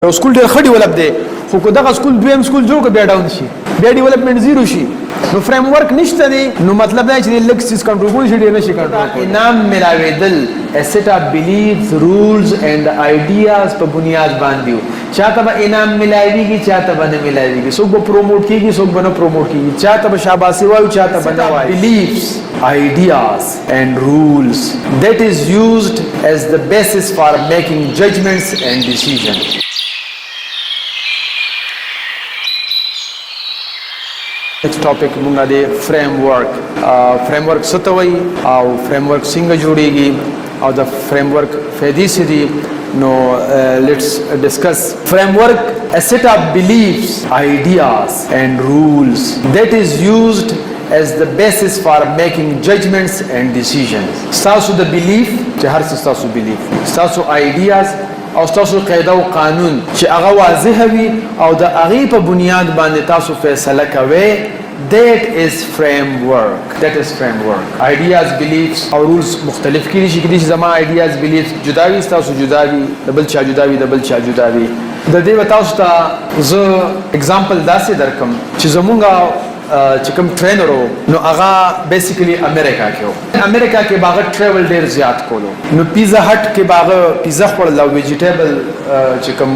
یو سکول ډیر ښه ډیولپ دی خو که دغه سکول دویم سکول جوړ کړ بیا ډاون شي بیا ډیولپمنٹ زیرو شي نو فریم ورک نشته دی نو مطلب دا چې لکس سیس کنټرول کولی شي ډیر نشي کنټرول انعام ملاویدل a set of beliefs rules and ideas په بنیاد باندې چاته به انعام ملاویږي چاته به نه ملاویږي څوک به پروموټ کیږي څوک به نه پروموټ کیږي چاته به شاباسي وایو چاته به نه وایو beliefs ideas and rules that is used as the basis for making judgments and decisions. Next topic مونږه دی framework. Framework څه ته وایي او framework څنګه جوړیږي او د framework فائدې څه دي نو let's discuss framework a set of beliefs ideas and rules that is used as the basis for making judgments and decisions. تاسو د belief چې هر څه تاسو belief تاسو ideas او تاسو قاعده او قانون چې هغه واضح وي او د هغه په بنیاد باندې تاسو فیصله کوئ that is framework ideas beliefs او rules مختلف کیږي چې زما ideas beliefs جدا وي تاسو جدا وي د بل چا جدا وي د بل چا جدا وي د دې تاسو ته زه اگزامپل داسې درکم چې زمونږه چې کوم ټرینر نو هغه بیسیکلی امریکا کې امریکا کې باغ ټریول ډیر زیات کولو نو پیزا هټ کې باغ پیزا خورل او ویجیټیبل چې کوم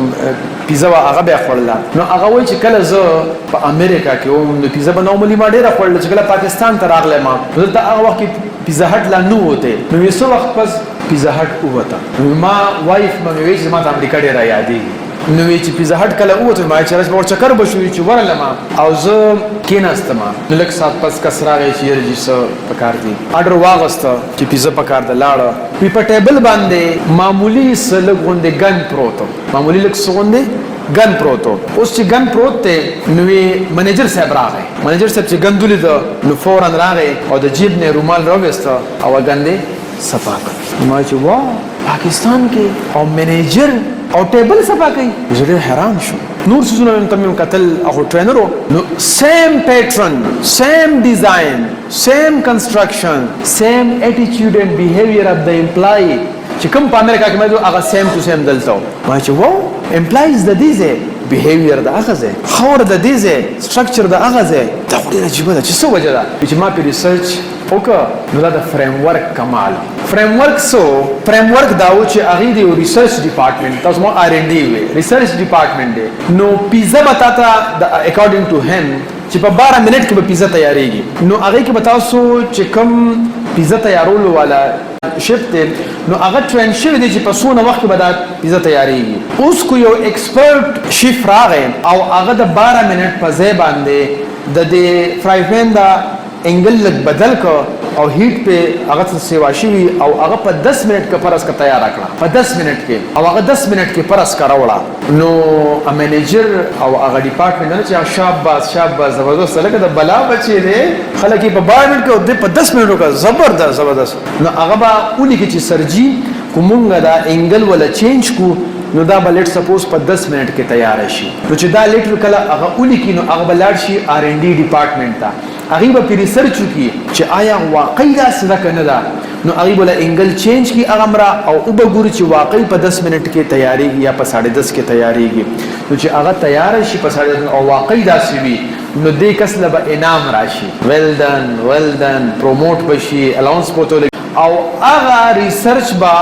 پیزا هغه به خورل نو هغه وایي چې کله زه په امریکا کې وم نو پیزا به نورمالي ما ډیر خورل چې کله پاکستان ته راغلم دلته هغه وخت پیزا هټ لا نو وته نو یې څو وخت پس پیزا هټ وته ما وایف مې وایي چې ما د امریکا ډیر یادېږي نو چې پیزا هټ کله وته ما چې راځم ورچکر بشو چې ورلم او زه کیناستم نو لکه سات پس کسراغه چې رجسټر پکار دي اډر واغسته چې پیزا پکار ده لاړه په ټیبل باندې معمولی سلګ غونډه ګن پروتو معمولی لکه څنګه ګن پروتو اوس چې ګن پروت ته نو منیجر صاحب راغی منیجر صاحب چې ګن دولې ده نو فورن راغی او د جیب نه رومال راوسته او ګندې صفا کړ ما چې وا پاکستان کې او منیجر او ټیبل صفا کوي زه حیران شوم نور څه تم قتل او ټرینرو نو سیم پیټرن سیم ډیزاین سیم کنسټرکشن سیم اټیټیوډ اند بیهیویر اف د امپلای چې کوم په امریکا کې مې هغه سیم ټو سیم دلته ما چې وو امپلایز د دې بیهیویر د هغه ځای خور د دې ځای سټرکچر د هغه ځای دا ډیره عجیبه ده چې څه وجه ده چې ما په ریسرچ وکړه نو دا د فریم ورک کمال فریم ورک فریم ورک دا و چې هغه دی ریسرچ ډپارټمنټ تاسو مو آر ان ډي وي ریسرچ ډپارټمنټ دی نو پیزا بتاتا اکارډینګ ټو هیم چې په 12 منټ کې به پیزا تیاریږي نو هغه کې بتاوسو چې کوم پیزا تیارولو والا شفت نو هغه ټرین شوی دی چې په سونه وخت کې به دا پیزا تیاریږي اوس کو یو ایکسپرت شیف راغی او هغه د 12 منټ په ځای باندې د دې فرای پین دا انګل لګ بدل کو او هیټ په هغه څه سیوا شوی او هغه په 10 منټ کې پرس کا تیار کړه په 10 منټ کې او هغه 10 منټ کې پرس کا راوړه نو ا منیجر او هغه ډپارټمنټ نه چې شاباس زبردست لکه د بلا بچی دی خلک په 12 منټ کې او په 10 منټو کې زبردست نو هغه با اونې کې چې سرجی کومونګه دا انګل ولا چینج کو نو دا بلټ سپوز په 10 منټ کې تیار شي نو چې دا لیټر کله هغه اونې کې نو هغه بلار شي آر ان ډي ډپارټمنټ ته هغه به ریسرچ وکړي چې آیا واقعي دا څه کنه دا نو هغه بل انګل چینج کی هغه مرا او وګوري چې واقعي په 10 منټ کې تیاریږي یا په 10:30 کې تیاریږي نو چې هغه تیار شي په 10:30 او واقعي دا سوي نو دې کس له انعام راشي ویل ډن پروموټ بشي الاونس پوتول او هغه ریسرچ با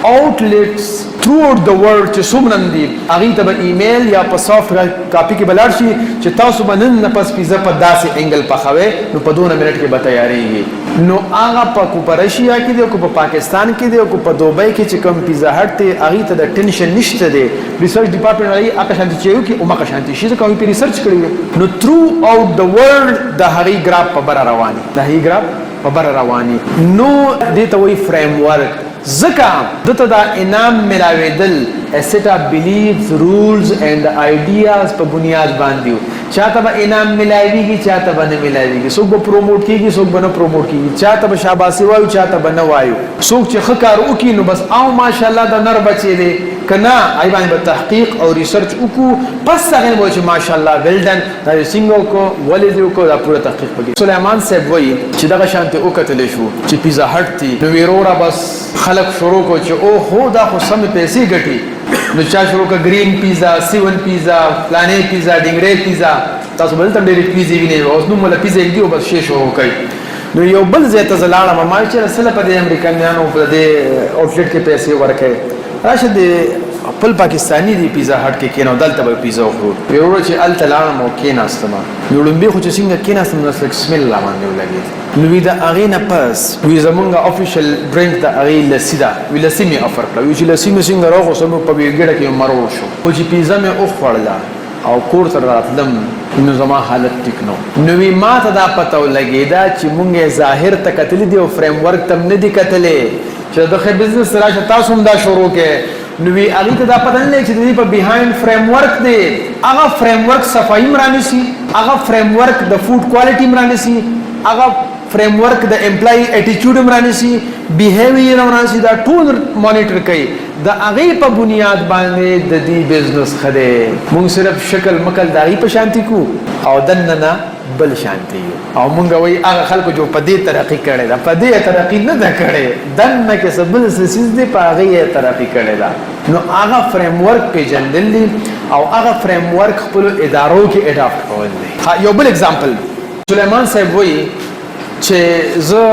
outlets throughout the world چې څومره دي هغه ته به ایمیل یا په سافت کاپی کې بلار شي چې تاسو باندې نه پس پیزا په داسې انګل پخوي نو په 2 منټ کې به تیاریږي نو هغه په کوپرشیا کې دی او په پاکستان کې دی او په دوبۍ کې چې کوم پیزا هټ ته هغه ته د ټینشن نشته دی ریسرچ ډپارټمنټ والی هغه شانتي چې یو کې او مکه شانتي شي کوم په ریسرچ کړی نو throughout the world د هغه ګراف په بر رواني د هغه ګراف په بر رواني نو دې ته وایي فریم ورک زکا دته دا انعام ملاویدل a set of beliefs rules and ideas په بنیاد باندې چاته به انعام ملاویږي چاته به نه ملاویږي څوک به پروموټ کیږي څوک به نه پروموټ کیږي چاته به شاباسي وایو چاته به نه وایو څوک چې ښه کار وکړي نو بس او ماشاءالله د نر بچي دی کنا ای باندې به تحقیق او ریسرچ وکړو پس هغه مو چې ماشاءالله ویل ډن دا څنګه کو ولې دی کو دا پوره تحقیق وکړي سليمان صاحب وایي چې دغه شانته وکتل شو چې پیزا هټ تی نو ویرورا بس خلک شروع کو چې او هو دا خو سم پیسې ګټي نو چا شروع کا گرین پیزا سیون پیزا پلانې پیزا ډینګرې پیزا تاسو بل تم ډېرې پیزې وینئ اوس نو مله پیزا دی او بس شی شروع کوي نو یو بل ځای ته زلاړم ما چې رسله په دې امریکایانو په دې آوټلټ کې پیسې ورکړي راشه د خپل پاکستانی دی پیزا هټ کې کینو دلته به پیزا وخورو ویورو چې ال تلاړم او کیناستم نو لومبي خو چې څنګه کیناستم نو بسم الله باندې ولګید نو دا اغه نه پس وی زمونږ افیشل ډرینک دا اغه لسی دا وی لسی می افر کړو چې لسی می څنګه راغو سم په بیګړه کې مرور شو او چې پیزا می او خورلا او کور تر راتلم نو زما حالت ټیک نو نو وی ما ته دا پته ولګیدا چې مونږه ظاهر ته کتل دی او فریم ورک تم نه دی کتلې چې دغه بزنس راشه تاسو هم دا شروع کې نو وی اغه ته دا پته نه چې دی په بیهایند فریم ورک دی هغه فریم ورک صفائی مرانی سي هغه فریم ورک د فود کوالټي مرانی سي هغه فریم ورک د امپلای اټیټیوډ مرانی سي بیهیویر مرانی سي دا ټول مانیټر کوي د هغه په بنیاد باندې د دې بزنس خده مونږ صرف شکل مکل دایي په شانتي کو او دننه بل شانتي او مونږ وای هغه خلکو جو په دې ترقی کړي دا په دې ترقی نه ده کړي دنه کې سبل سیس دې په هغه ترقی کړي دا نو هغه فریم ورک پیژندل او هغه فریم ورک خپل ادارو کې اډاپټ کول دي یو بل اگزامپل سليمان صاحب وای چې زه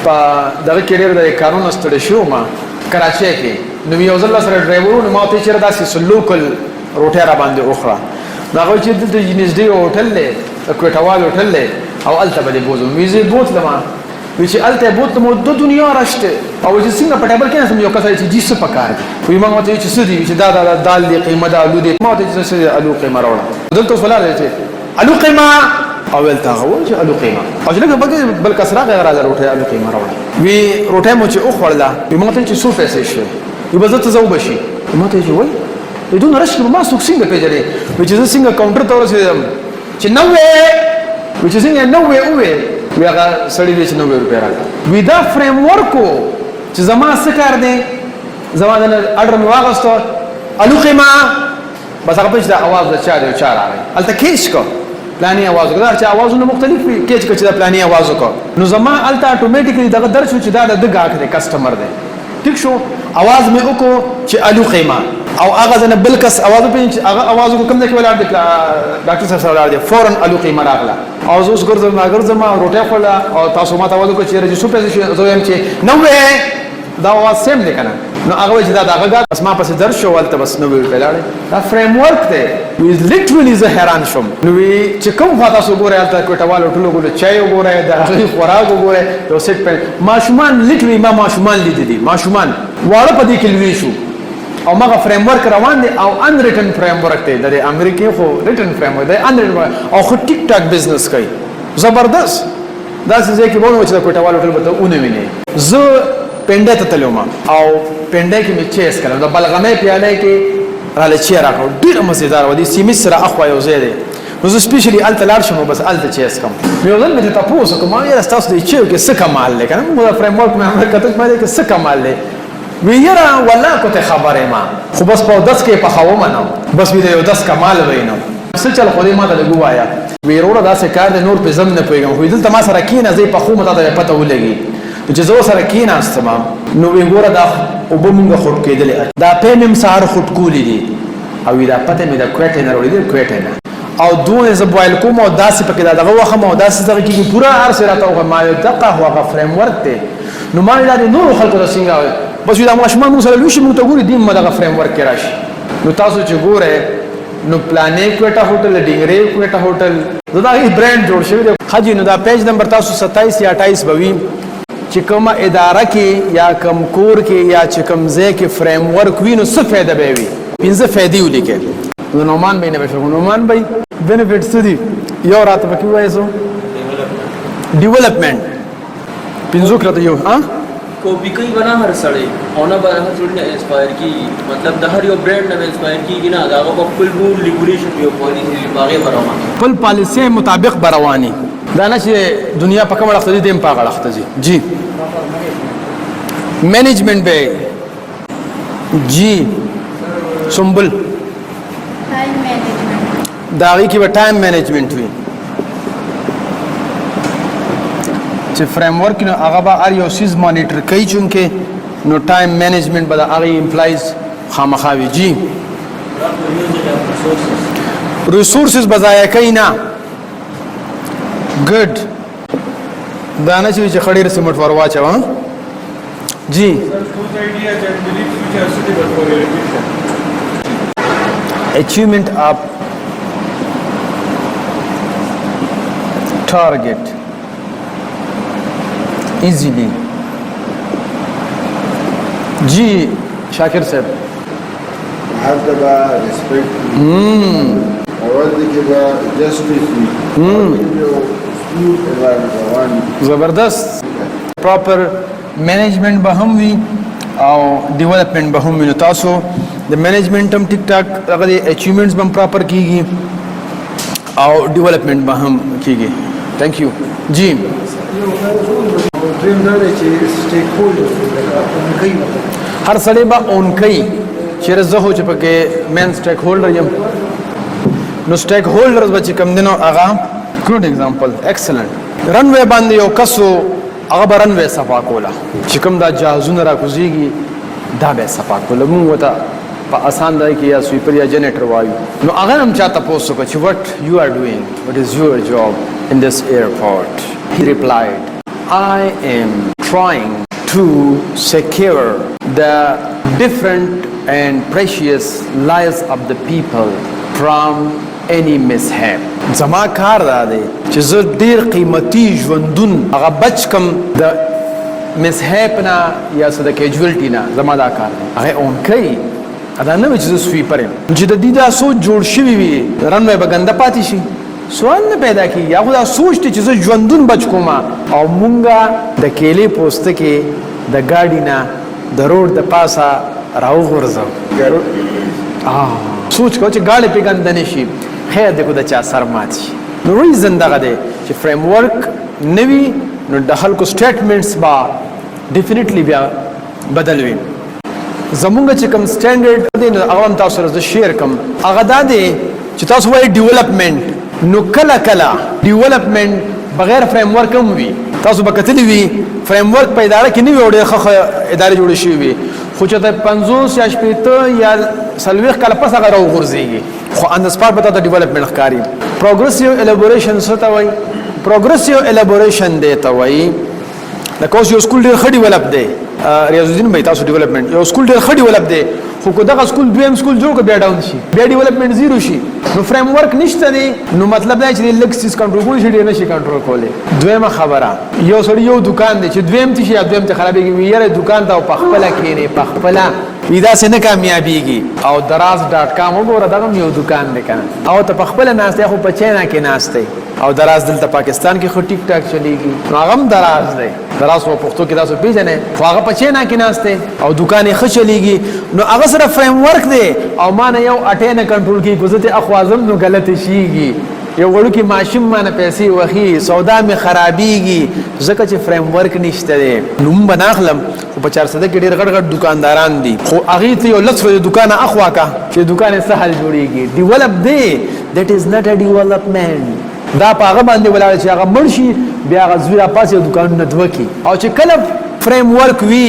په دغه کې ډېر د قانون ستړي شوم کراچۍ کې نو یو ځل سره ډرایورونو ما ته چیرې داسې لوکل روټه را باندې اوخره دا غوښ چې د جنسډي هوټل له کوټوال هوټل له او الته به بوزو میزه بوتله ما چې الته بوت مو د دنیا راشته او چې څنګه په ټیبل کې نه سم یو کس چې جیس په کار دی وي ما ته چې سدي چې دا دال دی قیمه دا الو دی ما ته چې سدي الو قیمه راوړه دلته سوال دی چې الو قیمه اول تا غو چې الو قیمه او چې لکه بل کسره غیر راځه روټه الو قیمه راوړه وی روټه مو چې او خړلا وي ما ته چې سو پیسې شي یو بزته ته زو بشي ما ته چې وای بدون رشک ما سوق څنګه پیژلې چې زه څنګه کاونټر ته ورسېدم چې 90 چې څنګه 90 اوه وی هغه سړی دې چې 90 روپیا راکړه وی دا فریم ورکو چې زما څه کار دی زما د اډر می واغستو الو قیمه بس هغه په د आवाज د چا دی چا راغی الته کیش کو پلاني आवाज وکړه چې आवाजونه مختلف وي کېچ کچ دا پلاني आवाज وکړه نو زما الته اتوماتیکلی دغه درس چې دا د غاک دی کسٹمر دی ټیک شو आवाज مې وکړو چې الو قیمه او هغه ځنه بل کس आवाज په چې هغه आवाज کوم ځای کې ولاړ دی ډاکټر صاحب سره ولاړ دی فورن الو قیمه راغله او زه اوس ګرځم روټه خلا او تاسو ما ته وایو چې رجسټر پیسې زه يم چې 90 دا आवाज سیم دی کنه نو هغه چې دا دغه اسما پس درس شو ولته بس 90 روپیا لاړې دا فریم ورک دی وی لیټرلی زه حیران شوم نو وی چې کوم خاطر سو ګوره الته کوټوال ټولو ګوره چای وګوره دا خوراک وګوره یو سیټ په ماشومان لیټرلی ما ماشومان لیدلي ماشومان واړه په دې کې لوي شو او ماغه فریم ورک روان دي او ان ریټن فریم ورک دی د امریکای خو ریټن فریم ورک دی ان ریټن او خو ټیک ټاک بزنس کوي زبردست دا څه کې وونه چې کوټوال ټول به ته اونې ویني زه پنده ته تلوم او پنده کې می چیس کړم د بلغمه پیاله کې را لچې راکړ ډیر مزیدار و دي سیمه سره اخوا یو زیاده نو زه سپیشلی الته لاړ شم بس الته چیس کوم یو ځل مې ته تاسو کوم یا تاسو دې چې کې څه کمال لکنه مو فریم ورک مې امر کته مې کې څه کمال لې ویرا ولا کوته خبره ما خو بس په 10 کې په خاو منو بس وی یو 10 کمال وینم څه چل خو دې ما ته لګوایا ویروړه دا څه کار د نور په زم نه پیګم خو دلته ما سره کینه زې په خو مته ته پته ولګي چې زه سره کینه استم نو ویګوره دا او بمونګه خټ کېدل دا پېنم سار خټ کولې دي او دا پته مې دا کوټه نه وروړي کوټه نه او دوه ز بوایل کوم او داسې پکې دا دغه وخه مو داسې دغه کې پورا هر سره راته ما یو دقه هو فریم ورک ته نو ما دا نور خلکو د څنګه بس دا ماشومان مو سره لوشي مو ته ګوري دیم دغه فریم ورک کې راشي نو تاسو چې ګوره نو پلانې کوټه هوټل ډینګرې کوټه هوټل دا یې برانډ جوړ شوی دی حاجی نو دا پیج نمبر تاسو 27 یا 28 بوي چې کومه اداره کې یا کم کور کې یا چې کوم ځای کې فریم ورک وي نو څه فائدہ به وي پنځه فائدې ولیکل نو نومان به نه بشو نومان به بینیفټس دي یو راته پکې وایي سو ډیولپمنٹ پنځو کړه یو ها کو بیکي بنا هر سړی او نه به هر څوک انسپایر کی مطلب د هر یو برانډ نه انسپایر کیږي نه دا په خپل رول ریګولیشن یو پالیسی باغې بروانه خپل پالیسی مطابق برواني دا نه چې دنیا په کومه وخت دي دیم په هغه وخت دي جی مینجمنت به جی سمبل ټایم مینجمنت داغي کې به ټایم مینجمنت وي چې فریم ورک نو هغه به هر یو سیز مانیټر کوي چونکه نو ټایم مینجمنت به د هغه امپلایز خامخاوي جی ریسورسز بضایع کوي نه ګډ دا نه چې خړې سیمټ ور واچو جی achievement of target easily जी शाकिर साहब هر دبا ریسپیکټ اول دغه با جسټیس زبردست proper management به هم وي او development به هم وي نو تاسو د management هم ټیک ټاک هغه achievements به proper کیږي او development به هم کیږي thank you ji هر سړی به اون کوي چیرې زه هو چې پکې مین سټیک هولډر یم نو سټیک هولډرز به چې کوم دي نو هغه ګډ اگزامپل ایکسلنٹ رن وې باندې یو کسو هغه به رن وې صفا کوله چې کوم دا جهازونه راکوزیږي دا به صفا کوله موږ وته په آسان ځای کې یا سویپر یا جنریټر وایو نو هغه هم چاته پوښتنه وکړه چې what you are doing what is your job in this airport he replied I am trying to secure the different and precious lives of the people from any mishap زما کار دا دی چې زه ډیر قیمتي ژوندون هغه بچ کم د mishap نه یا څه د کیجوالټي نه زما دا کار دی هغه اون کوي دا نه چې زه سویپر یم چې د دې دا سوچ جوړ شوی وي رنوی به ګنده پاتې شي سوال نه پیدا کیږي هغه دا سوچ چې زه ژوندون بچ کوم او مونږه د کېلې پوسټ کې د ګاډي نه د روډ د پاسه راو غورځو سوچ کو چې ګاډي په ګنده نشي خیر دغه د چا سر مات شي نو ریزن دغه دی چې فریم ورک نوی نو د خلکو سټیټمنټس با ډیفینیټلی بیا بدل وي زمونږ چې کوم سټانډرډ دی نو هغه تاسو سره شیر کوم هغه دا دی چې تاسو وایي ډیولپمنٹ نو کله کله ډیولپمنٹ بغیر فریم ورک هم وي تاسو به کتلی وي فریم ورک په اداره کې نه وي وړي خو ادارې جوړې شوې وي خو چې 50 یا 80 یا 40 کال پس هغه راوغورځيږي خو ان سپارټ به تاسو ډیولپمنٹ ښکاری پروګرسیو الیبوریشن څه ته وایي پروګرسیو الیبوریشن دی ته وایي د کوس یو سکول ډیر ښه ډیولپ دی ریاض الدین بھائی تاسو ډیولپمنٹ یو سکول ډیر ښه ډیولپ دی خو کو دغه سکول دویم سکول جوړ بیا ډاون شي بیا ډیولپمنٹ زیرو شي نو فریم ورک نشته دی نو مطلب دا چې لکسس کنټرول کولی شي نه شي کنټرول کولی دویمه خبره یو سړی یو دکان دی چې دویم تشي یا دویم ته خرابېږي ویره دکان ته په خپل کېنه په خپل ودا سه نه کامیابیږي او daraz.com وګوره دغه یو دکان دی کنه او ته په خپل ناشته خو په چینا کې ناشته او دراز دلته پاکستان کې خو ټیک ټاک چلیږي نو هغه دراز دی دراز په پښتو کې تاسو پیژنې خو هغه په چینا کې ناشته او دکان یې ښه چلیږي نو هغه سره فریم ورک دی او مانه یو اټه نه کنټرول کی ګزته اخوازم نو غلط شيږي یو وړو کې ماشوم مانه پیسې وخی سودا می خرابيږي ځکه چې فریم ورک نشته دی نوم بناخلم او په 400 کې ډېر غټ غټ دکانداران دي خو هغه ته یو لږ دکان اخوا کا چې دکان سهل جوړيږي ډیولپ دی that is not a development دا پاغه باندې ولاړ چې هغه مرشي بیا غزویا پاسې دکانونه دوکي او چې کله فریم ورک وی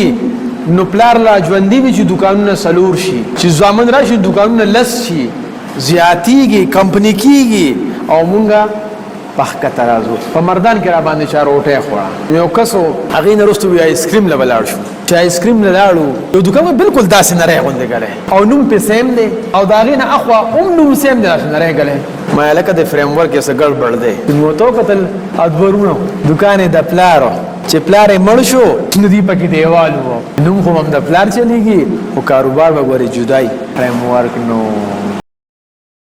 نو پلار لا ژوندۍ وي چې دکانونه سلور شي چې ځامن راشي دکانونه لس شي زیاتیږي کمپنی کیږي او مونږه پخکه ترازو په مردان کې را باندې چا روټه خوړه یو کسو هغه نه رستو وی آیس کریم لبلاړ شو چې آیس کریم لاړو یو دکان بالکل داسې نه راغونډه غله او نوم په سیم دی او داغه نه اخوا نوم سیم دی نه راغله ما لکه د فریم ورک یې سګړ بړ دی نو تو قتل ادبرونو دکان د پلارو چې پلار مړ شو نو دی پکې دیوالو نو خو هم د پلار چلیږي او کاروبار به ګوري جدای فریم ورک نو